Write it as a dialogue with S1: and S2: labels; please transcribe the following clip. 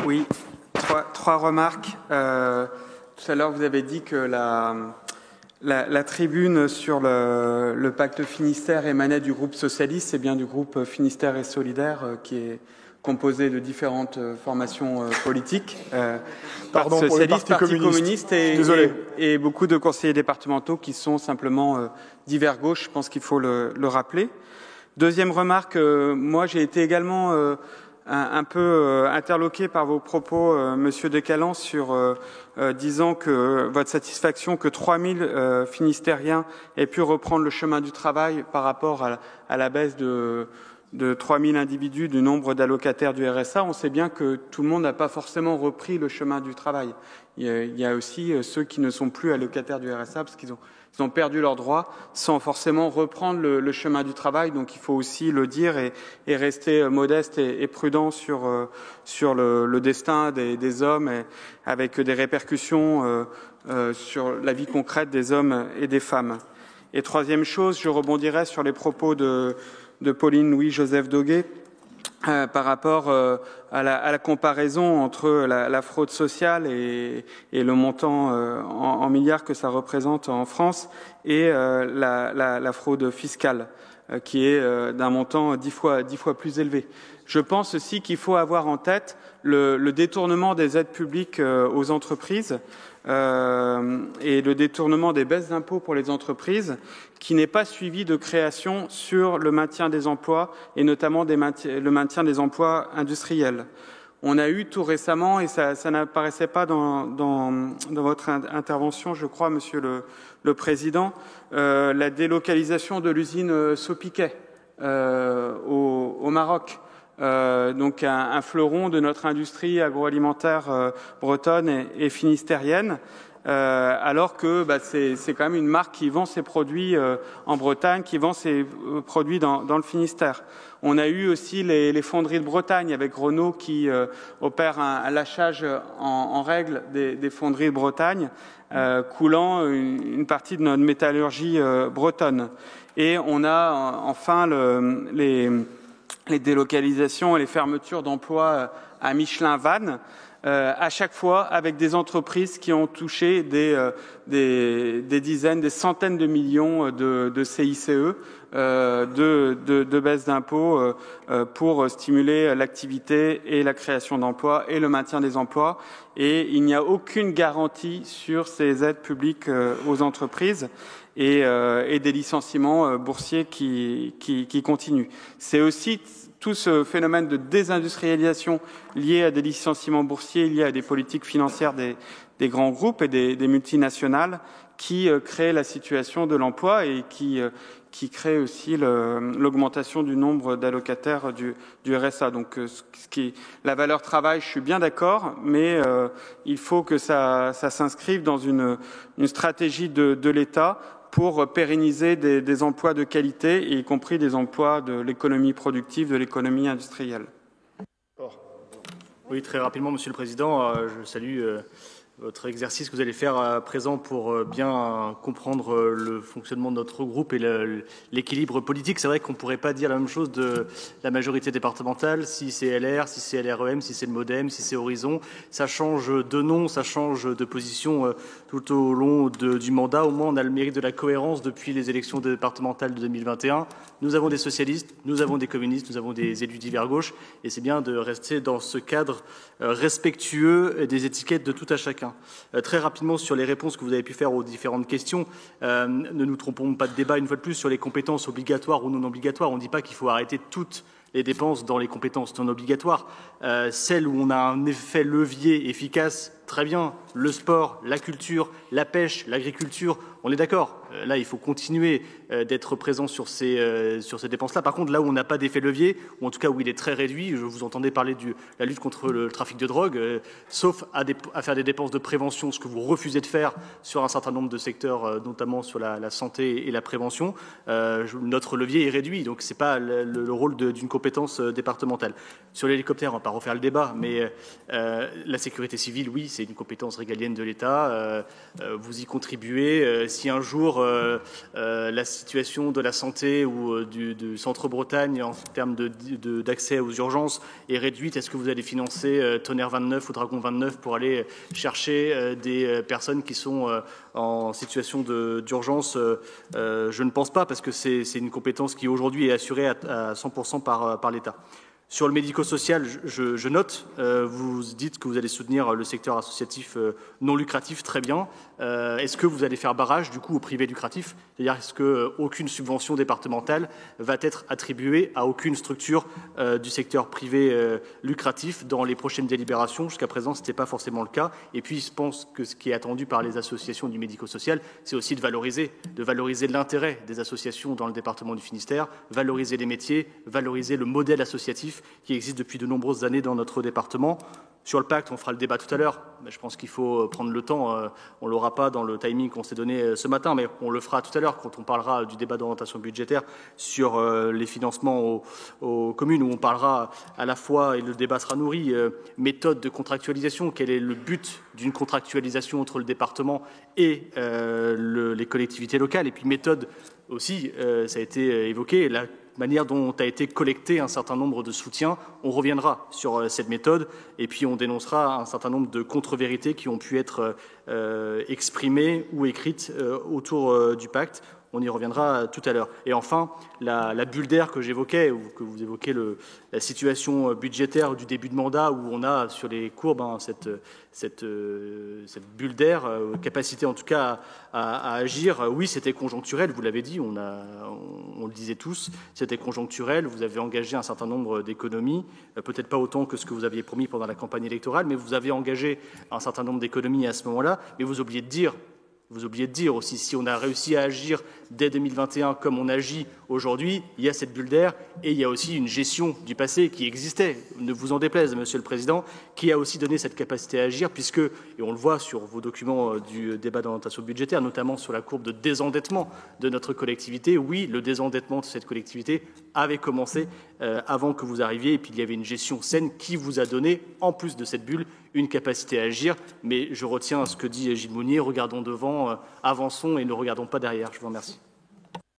S1: Oui, trois remarques. Tout à l'heure, vous avez dit que la tribune sur le pacte Finistère émanait du groupe socialiste. C'est bien du groupe Finistère et Solidaire qui est composé de différentes formations politiques.
S2: Pardon,
S1: Parti socialiste,
S2: pour
S1: Parti communiste et beaucoup de conseillers départementaux qui sont simplement divers gauche. Je pense qu'il faut le rappeler. Deuxième remarque, moi j'ai été également un peu interloqué par vos propos, Monsieur Decalan, sur disant que votre satisfaction que 3000 Finistériens aient pu reprendre le chemin du travail par rapport à la baisse de 3000 individus du nombre d'allocataires du RSA. On sait bien que tout le monde n'a pas forcément repris le chemin du travail. Il y a aussi ceux qui ne sont plus allocataires du RSA parce qu'ils ont perdu leurs droits sans forcément reprendre le chemin du travail. Donc il faut aussi le dire et rester modeste et prudent sur le destin des hommes avec des répercussions sur la vie concrète des hommes et des femmes. Et troisième chose, je rebondirai sur les propos de Pauline Louis-Joseph Doguet par rapport à la comparaison entre la fraude sociale et le montant en milliards que ça représente en France et la fraude fiscale qui est d'un montant 10 fois plus élevé. Je pense aussi qu'il faut avoir en tête le détournement des aides publiques aux entreprises et le détournement des baisses d'impôts pour les entreprises qui n'est pas suivi de création sur le maintien des emplois et notamment le maintien des emplois industriels. On a eu tout récemment, et ça n'apparaissait pas dans votre intervention, je crois, Monsieur le Président, la délocalisation de l'usine Sopiquet au Maroc. Donc un fleuron de notre industrie agroalimentaire bretonne et finistérienne, alors que c'est quand même une marque qui vend ses produits en Bretagne, qui vend ses produits dans le Finistère. On a eu aussi les fonderies de Bretagne avec Renault qui opère un lâchage en règle des fonderies de Bretagne, coulant une partie de notre métallurgie bretonne. Et on a enfin les délocalisations et les fermetures d'emplois à Michelin-Vannes, à chaque fois avec des entreprises qui ont touché des dizaines, des centaines de millions de CICE, de baisse d'impôts pour stimuler l'activité et la création d'emplois et le maintien des emplois. Et il n'y a aucune garantie sur ces aides publiques aux entreprises et des licenciements boursiers qui continuent. C'est aussi tout ce phénomène de désindustrialisation lié à des licenciements boursiers, lié à des politiques financières des grands groupes et des multinationales qui crée la situation de l'emploi et qui crée aussi l'augmentation du nombre d'allocataires du RSA. Donc, la valeur travail, je suis bien d'accord, mais il faut que ça s'inscrive dans une stratégie de l'État pour pérenniser des emplois de qualité, y compris des emplois de l'économie productive, de l'économie industrielle.
S3: Oui, très rapidement, Monsieur le Président, je salue votre exercice que vous allez faire à présent pour bien comprendre le fonctionnement de notre groupe et l'équilibre politique. C'est vrai qu'on ne pourrait pas dire la même chose de la majorité départementale, si c'est LR, si c'est LREM, si c'est le MoDem, si c'est Horizon. Ça change de nom, ça change de position tout au long du mandat. Au moins, on a le mérite de la cohérence depuis les élections départementales de 2021. Nous avons des socialistes, nous avons des communistes, nous avons des élus divers gauche. Et c'est bien de rester dans ce cadre respectueux des étiquettes de tout à chacun. Très rapidement sur les réponses que vous avez pu faire aux différentes questions, ne nous trompons pas de débat une fois de plus sur les compétences obligatoires ou non obligatoires. On ne dit pas qu'il faut arrêter toutes les dépenses dans les compétences non obligatoires. Celles où on a un effet levier efficace, très bien, le sport, la culture, la pêche, l'agriculture, on est d'accord. Là, il faut continuer d'être présent sur ces dépenses-là. Par contre, là où on n'a pas d'effet levier, ou en tout cas où il est très réduit, je vous entendais parler de la lutte contre le trafic de drogue, sauf à faire des dépenses de prévention, ce que vous refusez de faire sur un certain nombre de secteurs, notamment sur la santé et la prévention, notre levier est réduit. Donc, ce n'est pas le rôle d'une compétence départementale. Sur l'hélicoptère, on ne va pas refaire le débat, mais la sécurité civile, oui, c'est une compétence régalienne de l'État. Vous y contribuez. Si un jour la situation de la santé ou du Centre-Bretagne en termes d'accès aux urgences est réduite, est-ce que vous allez financer Tonnerre 29 ou Dragon 29 pour aller chercher des personnes qui sont en situation d'urgence? Je ne pense pas, parce que c'est une compétence qui aujourd'hui est assurée à 100% par l'État. Sur le médico-social, je note, vous dites que vous allez soutenir le secteur associatif non lucratif, très bien. Est-ce que vous allez faire barrage du coup au privé lucratif? C'est-à-dire, est-ce qu'aucune subvention départementale va être attribuée à aucune structure du secteur privé lucratif dans les prochaines délibérations? Jusqu'à présent, ce n'était pas forcément le cas. Et puis, je pense que ce qui est attendu par les associations du médico-social, c'est aussi de valoriser l'intérêt des associations dans le département du Finistère, valoriser les métiers, valoriser le modèle associatif qui existe depuis de nombreuses années dans notre département. Sur le pacte, on fera le débat tout à l'heure. Je pense qu'il faut prendre le temps. On ne l'aura pas dans le timing qu'on s'est donné ce matin, mais on le fera tout à l'heure quand on parlera du débat d'orientation budgétaire sur les financements aux communes, où on parlera à la fois, et le débat sera nourri, méthode de contractualisation. Quel est le but d'une contractualisation entre le département et les collectivités locales? Et puis méthode aussi, ça a été évoqué, la manière dont a été collecté un certain nombre de soutiens. On reviendra sur cette méthode et puis on dénoncera un certain nombre de contre-vérités qui ont pu être exprimées ou écrites autour du pacte. On y reviendra tout à l'heure. Et enfin, la bulle d'air que j'évoquais, ou que vous évoquez, la situation budgétaire du début de mandat, où on a sur les courbes cette bulle d'air, capacité en tout cas à agir. Oui, c'était conjoncturel, vous l'avez dit, on le disait tous, c'était conjoncturel. Vous avez engagé un certain nombre d'économies, peut-être pas autant que ce que vous aviez promis pendant la campagne électorale, mais vous avez engagé un certain nombre d'économies à ce moment-là. Mais vous oubliez de dire aussi, si on a réussi à agir dès 2021 comme on agit aujourd'hui, il y a cette bulle d'air et il y a aussi une gestion du passé qui existait, ne vous en déplaise, Monsieur le Président, qui a aussi donné cette capacité à agir, puisque, et on le voit sur vos documents du débat d'orientation budgétaire, notamment sur la courbe de désendettement de notre collectivité, oui, le désendettement de cette collectivité avait commencé avant que vous arriviez, et puis il y avait une gestion saine qui vous a donné, en plus de cette bulle, une capacité à agir. Mais je retiens ce que dit Gilles Mounier, regardons devant, avançons et ne regardons pas derrière. Je vous remercie.